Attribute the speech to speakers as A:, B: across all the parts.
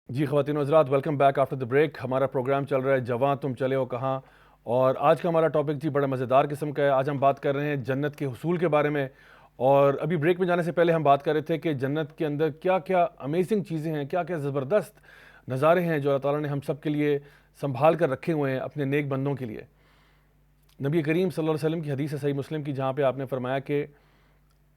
A: جی خواتین و حضرات، welcome back after the break. ہمارا پروگرام چل رہا ہے جواں تم چلے ہو کہاں. اور آج کا ہمارا ٹاپک جی بڑا مزیدار قسم کا ہے. آج ہم بات کر رہے ہیں جنت کے حصول کے بارے میں. اور ابھی بریک میں جانے سے پہلے ہم بات کر رہے تھے کہ جنت کے اندر کیا کیا امیزنگ چیزیں ہیں، کیا کیا زبردست نظارے ہیں جو اللہ تعالیٰ نے ہم سب کے لیے سنبھال کر رکھے ہوئے ہیں اپنے نیک بندوں کے لیے. نبی کریم صلی اللہ علیہ وسلم کی حدیث ہے صحیح مسلم کی، جہاں پہ آپ نے فرمایا کہ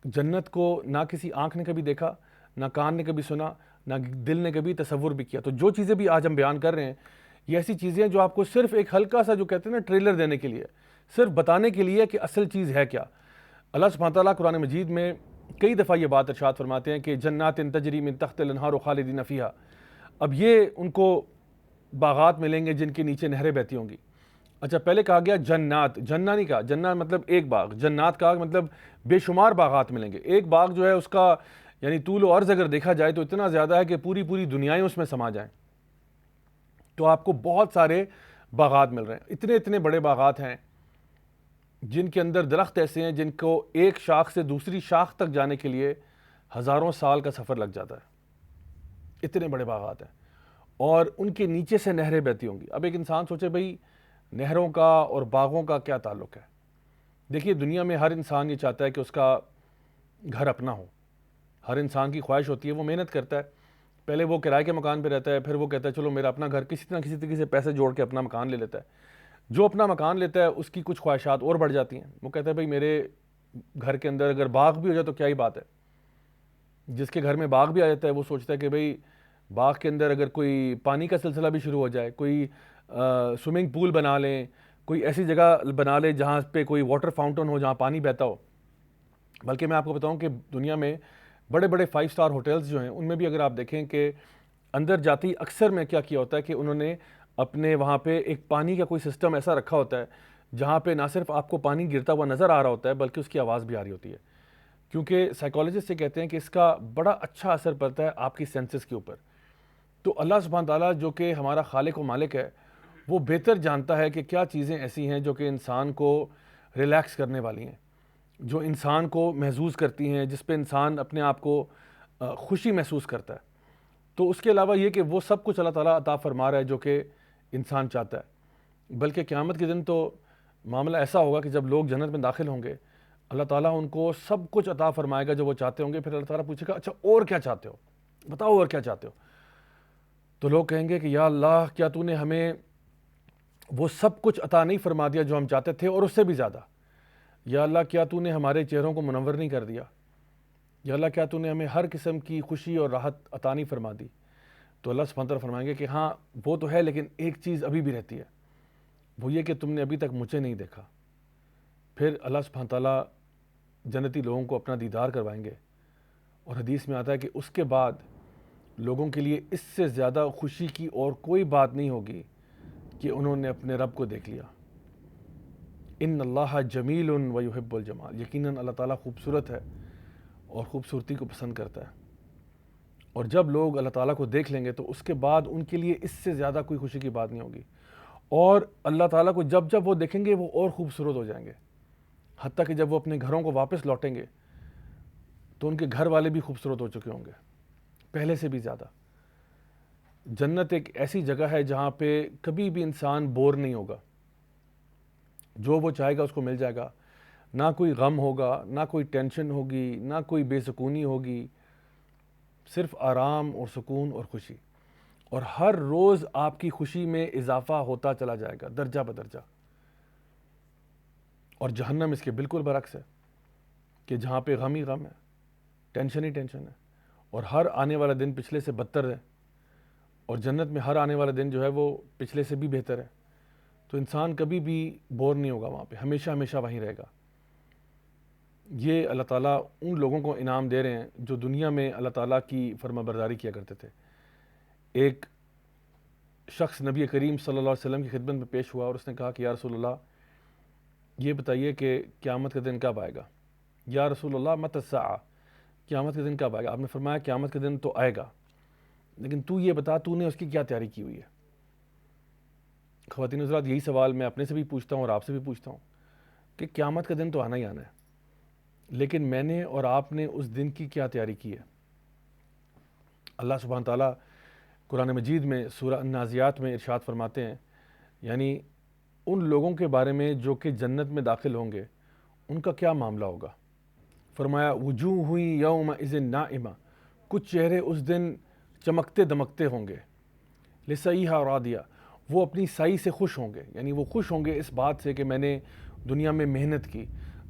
A: جنت کو نہ کسی آنکھ نے کبھی دیکھا، نہ کان نے کبھی سنا، نہ دل نے کبھی تصور بھی کیا. تو جو چیزیں بھی آج ہم بیان کر رہے ہیں یہ ایسی چیزیں ہیں جو آپ کو صرف ایک ہلکا سا جو کہتے ہیں نا ٹریلر دینے کے لیے، صرف بتانے کے لیے کہ اصل چیز ہے کیا. اللہ سبحانہ تعالیٰ قرآن مجید میں کئی دفعہ یہ بات ارشاد فرماتے ہیں کہ جنات تجری من تحت الانہار خالدین فیہا. اب یہ ان کو باغات ملیں گے جن کے نیچے نہریں بہتی ہوں گی. اچھا، پہلے کہا گیا جنات، جنہ نہیں کہا، جنہ مطلب ایک باغ، جنات کا مطلب بے شمار باغات ملیں گے. ایک باغ جو ہے اس کا یعنی طول و عرض اگر دیکھا جائے تو اتنا زیادہ ہے کہ پوری پوری دنیایں اس میں سما جائیں. تو آپ کو بہت سارے باغات مل رہے ہیں، اتنے اتنے بڑے باغات ہیں جن کے اندر درخت ایسے ہیں جن کو ایک شاخ سے دوسری شاخ تک جانے کے لیے ہزاروں سال کا سفر لگ جاتا ہے. اتنے بڑے باغات ہیں اور ان کے نیچے سے نہریں بہتی ہوں گی. اب ایک انسان سوچے بھئی نہروں کا اور باغوں کا کیا تعلق ہے؟ دیکھیے، دنیا میں ہر انسان یہ چاہتا ہے کہ اس کا گھر اپنا ہو. ہر انسان کی خواہش ہوتی ہے، وہ محنت کرتا ہے، پہلے وہ کرائے کے مکان پہ رہتا ہے، پھر وہ کہتا ہے چلو میرا اپنا گھر، کسی نہ کسی طریقے سے پیسے جوڑ کے اپنا مکان لے لیتا ہے. جو اپنا مکان لیتا ہے اس کی کچھ خواہشات اور بڑھ جاتی ہیں. وہ کہتا ہے بھئی میرے گھر کے اندر اگر باغ بھی ہو جائے تو کیا ہی بات ہے. جس کے گھر میں باغ بھی آ جاتا ہے وہ سوچتا ہے کہ بھئی باغ کے اندر اگر کوئی پانی کا سلسلہ بھی شروع ہو جائے، کوئی سوئمنگ پول بنا لیں، کوئی ایسی جگہ بنا لیں جہاں پہ کوئی واٹر فاؤنٹن ہو جہاں پانی بہتا ہو. بلکہ میں آپ کو بتاؤں کہ دنیا میں بڑے بڑے 5 اسٹار ہوٹلز جو ہیں ان میں بھی اگر آپ دیکھیں کہ اندر جاتی اکثر میں کیا ہوتا ہے کہ انہوں نے اپنے وہاں پہ ایک پانی کا کوئی سسٹم ایسا رکھا ہوتا ہے جہاں پہ نہ صرف آپ کو پانی گرتا ہوا نظر آ رہا ہوتا ہے بلکہ اس کی آواز بھی آ رہی ہوتی ہے. کیونکہ سائیکالوجسٹ یہ کہتے ہیں کہ اس کا بڑا اچھا اثر پڑتا ہے آپ کی سینسز کے اوپر. تو اللہ سبحانہ تعالیٰ جو کہ ہمارا خالق و مالک ہے وہ بہتر جانتا ہے کہ کیا چیزیں ایسی ہیں جو کہ انسان کو ریلیکس کرنے والی ہیں، جو انسان کو محظوظ کرتی ہیں، جس پہ انسان اپنے آپ کو خوشی محسوس کرتا ہے. تو اس کے علاوہ یہ کہ وہ سب کچھ اللہ تعالیٰ عطا فرما رہا ہے جو کہ انسان چاہتا ہے. بلکہ قیامت کے دن تو معاملہ ایسا ہوگا کہ جب لوگ جنت میں داخل ہوں گے اللہ تعالیٰ ان کو سب کچھ عطا فرمائے گا جو وہ چاہتے ہوں گے. پھر اللہ تعالیٰ پوچھے گا اچھا اور کیا چاہتے ہو، بتاؤ اور کیا چاہتے ہو. تو لوگ کہیں گے کہ یا اللہ، کیا تو نے ہمیں وہ سب کچھ عطا نہیں فرما دیا جو ہم چاہتے تھے اور اس سے بھی زیادہ. یا اللہ، کیا تو نے ہمارے چہروں کو منور نہیں کر دیا. یا اللہ، کیا تو نے ہمیں ہر قسم کی خوشی اور راحت عطا نہیں فرما دی. تو اللہ سبحانہ تعالیٰ فرمائیں گے کہ ہاں وہ تو ہے، لیکن ایک چیز ابھی بھی رہتی ہے، وہ یہ کہ تم نے ابھی تک مجھے نہیں دیکھا. پھر اللہ سبحانہ تعالیٰ جنتی لوگوں کو اپنا دیدار کروائیں گے. اور حدیث میں آتا ہے کہ اس کے بعد لوگوں کے لیے اس سے زیادہ خوشی کی اور کوئی بات نہیں ہوگی کہ انہوں نے اپنے رب کو دیکھ لیا. ان اللہ جمیل و یحب الجمال، یقیناً اللہ تعالیٰ خوبصورت ہے اور خوبصورتی کو پسند کرتا ہے. اور جب لوگ اللہ تعالیٰ کو دیکھ لیں گے تو اس کے بعد ان کے لیے اس سے زیادہ کوئی خوشی کی بات نہیں ہوگی. اور اللہ تعالیٰ کو جب جب وہ دیکھیں گے وہ اور خوبصورت ہو جائیں گے، حتیٰ کہ جب وہ اپنے گھروں کو واپس لوٹیں گے تو ان کے گھر والے بھی خوبصورت ہو چکے ہوں گے پہلے سے بھی زیادہ. جنت ایک ایسی جگہ ہے جہاں پہ کبھی بھی انسان بور نہیں ہوگا، جو وہ چاہے گا اس کو مل جائے گا. نہ کوئی غم ہوگا، نہ کوئی ٹینشن ہوگی، نہ کوئی بے سکونی ہوگی، صرف آرام اور سکون اور خوشی. اور ہر روز آپ کی خوشی میں اضافہ ہوتا چلا جائے گا درجہ بدرجہ. اور جہنم اس کے بالکل برعکس ہے کہ جہاں پہ غم ہی غم ہے، ٹینشن ہی ٹینشن ہے، اور ہر آنے والا دن پچھلے سے بدتر ہے. اور جنت میں ہر آنے والا دن جو ہے وہ پچھلے سے بھی بہتر ہے. تو انسان کبھی بھی بور نہیں ہوگا وہاں پہ، ہمیشہ ہمیشہ وہیں رہے گا. یہ اللہ تعالیٰ ان لوگوں کو انعام دے رہے ہیں جو دنیا میں اللہ تعالیٰ کی فرما برداری کیا کرتے تھے. ایک شخص نبی کریم صلی اللہ علیہ وسلم کی خدمت میں پیش ہوا اور اس نے کہا کہ یا رسول اللہ، یہ بتائیے کہ قیامت کا دن کب آئے گا. یا رسول اللہ متی الساعہ، قیامت کے دن کب آئے گا. آپ نے فرمایا قیامت کے دن تو آئے گا، لیکن تو یہ بتا تو نے اس کی کیا تیاری کی ہوئی ہے. خواتین حضرات، یہی سوال میں اپنے سے بھی پوچھتا ہوں اور آپ سے بھی پوچھتا ہوں کہ قیامت کا دن تو آنا ہی آنا ہے، لیکن میں نے اور آپ نے اس دن کی کیا تیاری کی ہے. اللہ سبحانہ تعالیٰ قرآن مجید میں سورہ النازعات میں ارشاد فرماتے ہیں، یعنی ان لوگوں کے بارے میں جو کہ جنت میں داخل ہوں گے ان کا کیا معاملہ ہوگا۔ فرمایا وجوہ یومئذ ناعمہ، کچھ چہرے اس دن چمکتے دمکتے ہوں گے، لسعیہا راضیہ، وہ اپنی سعی سے خوش ہوں گے، یعنی وہ خوش ہوں گے اس بات سے کہ میں نے دنیا میں محنت کی،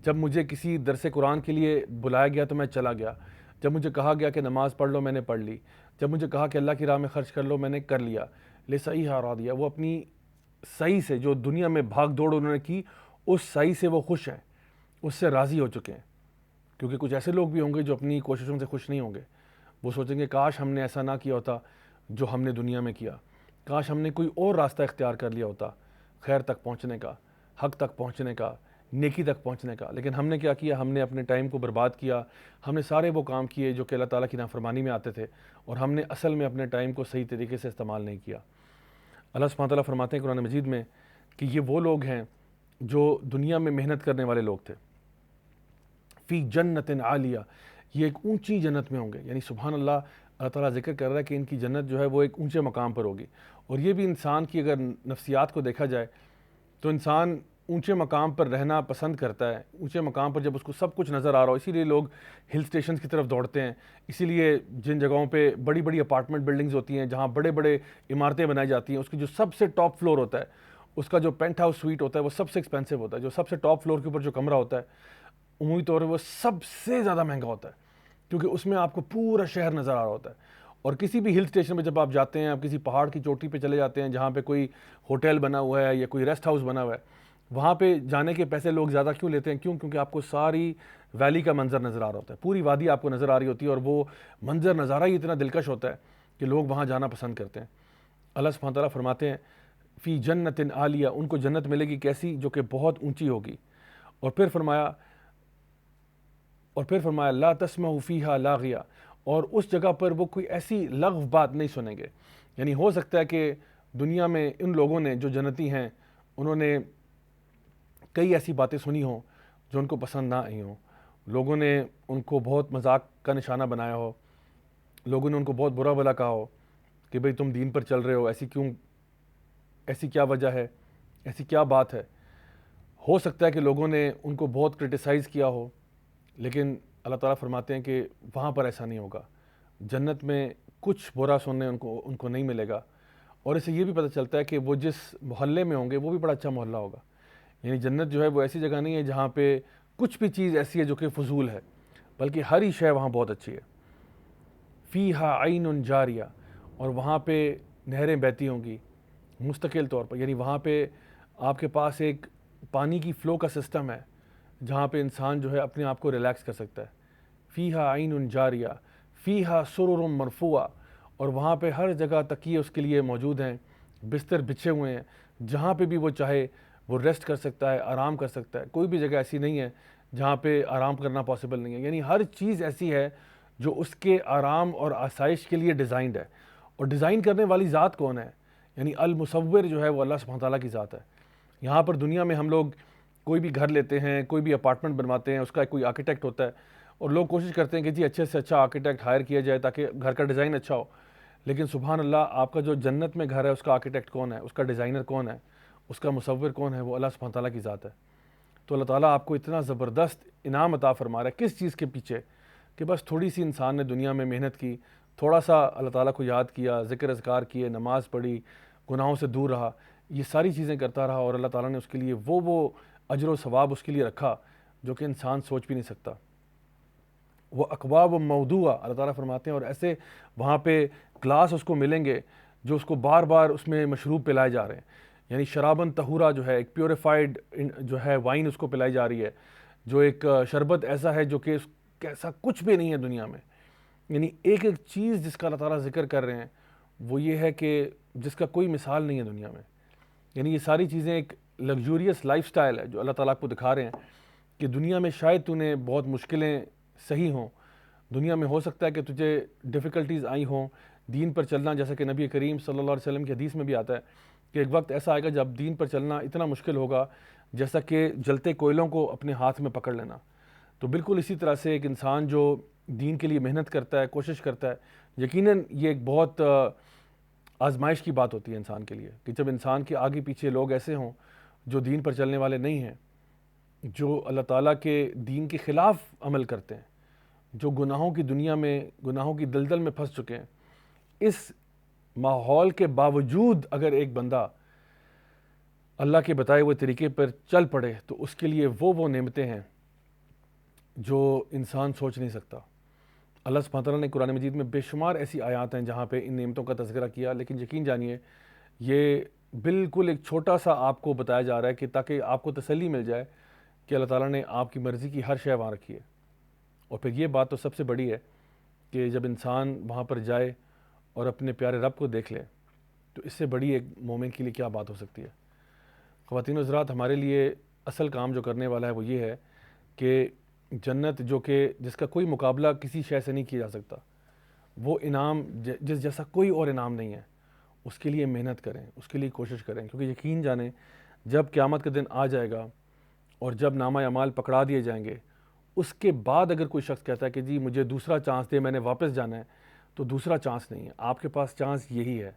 A: جب مجھے کسی درس قرآن کے لیے بلایا گیا تو میں چلا گیا، جب مجھے کہا گیا کہ نماز پڑھ لو میں نے پڑھ لی، جب مجھے کہا کہ اللہ کی راہ میں خرچ کر لو میں نے کر لیا، لسعیہا راضیہ، وہ اپنی سعی سے جو دنیا میں بھاگ دوڑ انہوں نے کی اس سعی سے وہ خوش ہیں، اس سے راضی ہو چکے ہیں۔ کیونکہ کچھ ایسے لوگ بھی ہوں گے جو اپنی کوششوں سے خوش نہیں ہوں گے، وہ سوچیں گے کاش ہم نے ایسا نہ کیا ہوتا جو ہم نے دنیا میں کیا، کاش ہم نے کوئی اور راستہ اختیار کر لیا ہوتا خیر تک پہنچنے کا، حق تک پہنچنے کا، نیکی تک پہنچنے کا، لیکن ہم نے کیا کیا، ہم نے اپنے ٹائم کو برباد کیا، ہم نے سارے وہ کام کیے جو کہ اللہ تعالیٰ کی نافرمانی میں آتے تھے، اور ہم نے اصل میں اپنے ٹائم کو صحیح طریقے سے استعمال نہیں کیا۔ اللہ سبحانہ تعالیٰ فرماتے ہیں قرآن مجید میں کہ یہ وہ لوگ ہیں جو دنیا میں محنت کرنے والے لوگ تھے، فی جنت عالیہ، یہ ایک اونچی جنت میں ہوں گے، یعنی سبحان اللہ، اللہ تعالیٰ ذکر کر رہا ہے کہ ان کی جنت جو ہے وہ ایک اونچے مقام پر ہوگی۔ اور یہ بھی انسان کی اگر نفسیات کو دیکھا جائے تو انسان اونچے مقام پر رہنا پسند کرتا ہے، اونچے مقام پر جب اس کو سب کچھ نظر آ رہا ہو، اسی لیے لوگ ہل سٹیشنز کی طرف دوڑتے ہیں، اسی لیے جن جگہوں پہ بڑی بڑی اپارٹمنٹ بلڈنگز ہوتی ہیں جہاں بڑے بڑے عمارتیں بنائی جاتی ہیں، اس کی جو سب سے ٹاپ فلور ہوتا ہے، اس کا جو پینٹ ہاؤس سویٹ ہوتا ہے وہ سب سے ایکسپینسو ہوتا ہے، جو سب سے ٹاپ فلور کے اوپر جو کمرہ ہوتا ہے عمومی طور پر وہ سب سے زیادہ مہنگا ہوتا ہے، کیونکہ اس میں آپ کو پورا شہر نظر آ رہا ہوتا ہے۔ اور کسی بھی ہل اسٹیشن پہ جب آپ جاتے ہیں، آپ کسی پہاڑ کی چوٹی پہ چلے جاتے ہیں جہاں پہ کوئی ہوٹل بنا ہوا ہے یا کوئی ریسٹ ہاؤس بنا ہوا ہے، وہاں پہ جانے کے پیسے لوگ زیادہ کیوں لیتے ہیں؟ کیونکہ آپ کو ساری ویلی کا منظر نظر آ رہا ہوتا ہے، پوری وادی آپ کو نظر آ رہی ہوتی ہے، اور وہ منظر نظارہ ہی اتنا دلکش ہوتا ہے کہ لوگ وہاں جانا پسند کرتے ہیں۔ اللہ سبحانہ تعالیٰ فرماتے ہیں فی جنت عالیہ، ان کو جنت ملے گی کیسی؟ جو کہ بہت اونچی ہوگی۔ اور پھر فرمایا لا تسمع فیہا لاغیہ، اور اس جگہ پر وہ کوئی ایسی لغو بات نہیں سنیں گے۔ یعنی ہو سکتا ہے کہ دنیا میں ان لوگوں نے جو جنتی ہیں انہوں نے کئی ایسی باتیں سنی ہوں جو ان کو پسند نہ آئی ہوں، لوگوں نے ان کو بہت مذاق کا نشانہ بنایا ہو، لوگوں نے ان کو بہت برا بھلا کہا ہو کہ بھئی تم دین پر چل رہے ہو، ایسی کیا وجہ ہے، ایسی کیا بات ہے۔ ہو سکتا ہے کہ لوگوں نے ان کو بہت کرٹیسائز کیا ہو، لیکن اللہ تعالیٰ فرماتے ہیں کہ وہاں پر ایسا نہیں ہوگا، جنت میں کچھ برا سننے ان کو نہیں ملے گا۔ اور اسے یہ بھی پتہ چلتا ہے کہ وہ جس محلے میں ہوں گے وہ بھی بڑا اچھا محلہ ہوگا، یعنی جنت جو ہے وہ ایسی جگہ نہیں ہے جہاں پہ کچھ بھی چیز ایسی ہے جو کہ فضول ہے، بلکہ ہر ہی شے وہاں بہت اچھی ہے۔ فیہا عین جاریہ، اور وہاں پہ نہریں بہتی ہوں گی مستقل طور پر، یعنی وہاں پہ آپ کے پاس ایک پانی کی فلو کا سسٹم ہے جہاں پہ انسان جو ہے اپنے آپ کو ریلیکس کر سکتا ہے۔ فیہا عین جاریہ فیہا سرر مرفوعہ، اور وہاں پہ ہر جگہ تکیے اس کے لیے موجود ہیں، بستر بچھے ہوئے ہیں، جہاں پہ بھی وہ چاہے وہ ریسٹ کر سکتا ہے، آرام کر سکتا ہے، کوئی بھی جگہ ایسی نہیں ہے جہاں پہ آرام کرنا پاسبل نہیں ہے، یعنی ہر چیز ایسی ہے جو اس کے آرام اور آسائش کے لیے ڈیزائنڈ ہے۔ اور ڈیزائن کرنے والی ذات کون ہے؟ یعنی المصور جو ہے وہ اللہ سبحانہ تعالیٰ کی ذات ہے۔ یہاں پر دنیا میں ہم لوگ کوئی بھی گھر لیتے ہیں، کوئی بھی اپارٹمنٹ بنواتے ہیں، اس کا کوئی آرکیٹیکٹ ہوتا ہے، اور لوگ کوشش کرتے ہیں کہ جی اچھے سے اچھا آرکیٹیکٹ ہائر کیا جائے تاکہ گھر کا ڈیزائن اچھا ہو۔ لیکن سبحان اللہ، آپ کا جو جنت میں گھر ہے اس کا آرکیٹیکٹ کون ہے، اس کا ڈیزائنر کون ہے، اس کا مصور کون ہے؟ وہ اللہ سبحانہ تعالیٰ کی ذات ہے۔ تو اللہ تعالیٰ آپ کو اتنا زبردست انعام عطا فرما رہا ہے کس چیز کے پیچھے؟ کہ بس تھوڑی سی انسان نے دنیا میں محنت کی، تھوڑا سا اللہ تعالیٰ کو یاد کیا، ذکر اذکار کیے، نماز پڑھی، گناہوں سے دور رہا، یہ ساری چیزیں کرتا رہا، اور اللہ تعالیٰ نے اس کے لیے وہ اجر و ثواب اس کے لیے رکھا جو کہ انسان سوچ بھی نہیں سکتا۔ وہ اکواب و موضوع، اللہ تعالیٰ فرماتے ہیں، اور ایسے وہاں پہ گلاس اس کو ملیں گے جو اس کو بار بار اس میں مشروب پلائے جا رہے ہیں، یعنی شرابن طہورا جو ہے ایک پیوریفائڈ جو ہے وائن اس کو پلائی جا رہی ہے، جو ایک شربت ایسا ہے جو کہ ایسا کچھ بھی نہیں ہے دنیا میں۔ یعنی ایک ایک چیز جس کا اللہ تعالیٰ ذکر کر رہے ہیں وہ یہ ہے کہ جس کا کوئی مثال نہیں ہے دنیا میں۔ یعنی یہ ساری چیزیں ایک لگزوریس لائف سٹائل ہے جو اللہ تعالیٰ کو دکھا رہے ہیں کہ دنیا میں شاید تو نے بہت مشکلیں صحیح ہوں، دنیا میں ہو سکتا ہے کہ تجھے ڈیفیکلٹیز آئی ہوں دین پر چلنا، جیسا کہ نبی کریم صلی اللہ علیہ وسلم کی حدیث میں بھی آتا ہے کہ ایک وقت ایسا آئے گا جب دین پر چلنا اتنا مشکل ہوگا جیسا کہ جلتے کوئلوں کو اپنے ہاتھ میں پکڑ لینا۔ تو بالکل اسی طرح سے ایک انسان جو دین کے لیے محنت کرتا ہے، کوشش کرتا ہے، یقیناً یہ ایک بہت آزمائش کی بات ہوتی ہے انسان کے لیے، کہ جب انسان کے آگے پیچھے لوگ ایسے ہوں جو دین پر چلنے والے نہیں ہیں، جو اللہ تعالیٰ کے دین کے خلاف عمل کرتے ہیں، جو گناہوں کی دنیا میں، گناہوں کی دلدل میں پھنس چکے ہیں، اس ماحول کے باوجود اگر ایک بندہ اللہ کے بتائے ہوئے طریقے پر چل پڑے تو اس کے لیے وہ نعمتیں ہیں جو انسان سوچ نہیں سکتا۔ اللہ سبحانہ تعالیٰ نے قرآن مجید میں بے شمار ایسی آیات ہیں جہاں پہ ان نعمتوں کا تذکرہ کیا، لیکن یقین جانیے یہ بالکل ایک چھوٹا سا آپ کو بتایا جا رہا ہے کہ تاکہ آپ کو تسلی مل جائے کہ اللہ تعالیٰ نے آپ کی مرضی کی ہر شے وہاں رکھی ہے۔ اور پھر یہ بات تو سب سے بڑی ہے کہ جب انسان وہاں پر جائے اور اپنے پیارے رب کو دیکھ لے تو اس سے بڑی ایک مومن کے لیے کیا بات ہو سکتی ہے۔ خواتین و حضرات، ہمارے لیے اصل کام جو کرنے والا ہے وہ یہ ہے کہ جنت جو کہ جس کا کوئی مقابلہ کسی شے سے نہیں کیا جا سکتا، وہ انعام جس جیسا کوئی اور انعام نہیں ہے، اس کے لیے محنت کریں، اس کے لیے کوشش کریں، کیونکہ یقین جانیں جب قیامت کا دن آ جائے گا اور جب نامہ اعمال پکڑا دیے جائیں گے، اس کے بعد اگر کوئی شخص کہتا ہے کہ جی مجھے دوسرا چانس دے، میں نے واپس جانا ہے، تو دوسرا چانس نہیں ہے، آپ کے پاس چانس یہی ہے،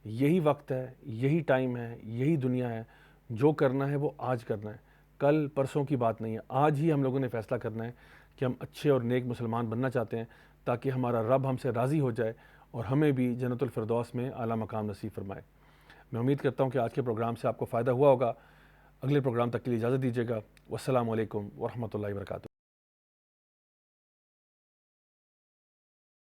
A: یہی وقت ہے، یہی ٹائم ہے، یہی دنیا ہے، جو کرنا ہے وہ آج کرنا ہے، کل پرسوں کی بات نہیں ہے، آج ہی ہم لوگوں نے فیصلہ کرنا ہے کہ ہم اچھے اور نیک مسلمان بننا چاہتے ہیں تاکہ ہمارا رب ہم سے راضی ہو جائے اور ہمیں بھی جنت الفردوس میں اعلیٰ مقام نصیب فرمائے۔ میں امید کرتا ہوں کہ آج کے پروگرام سے آپ کو فائدہ ہوا ہوگا۔ اگلے پروگرام تک کے لیے اجازت دیجیے گا۔ والسلام علیکم ورحمۃ اللہ وبرکاتہ۔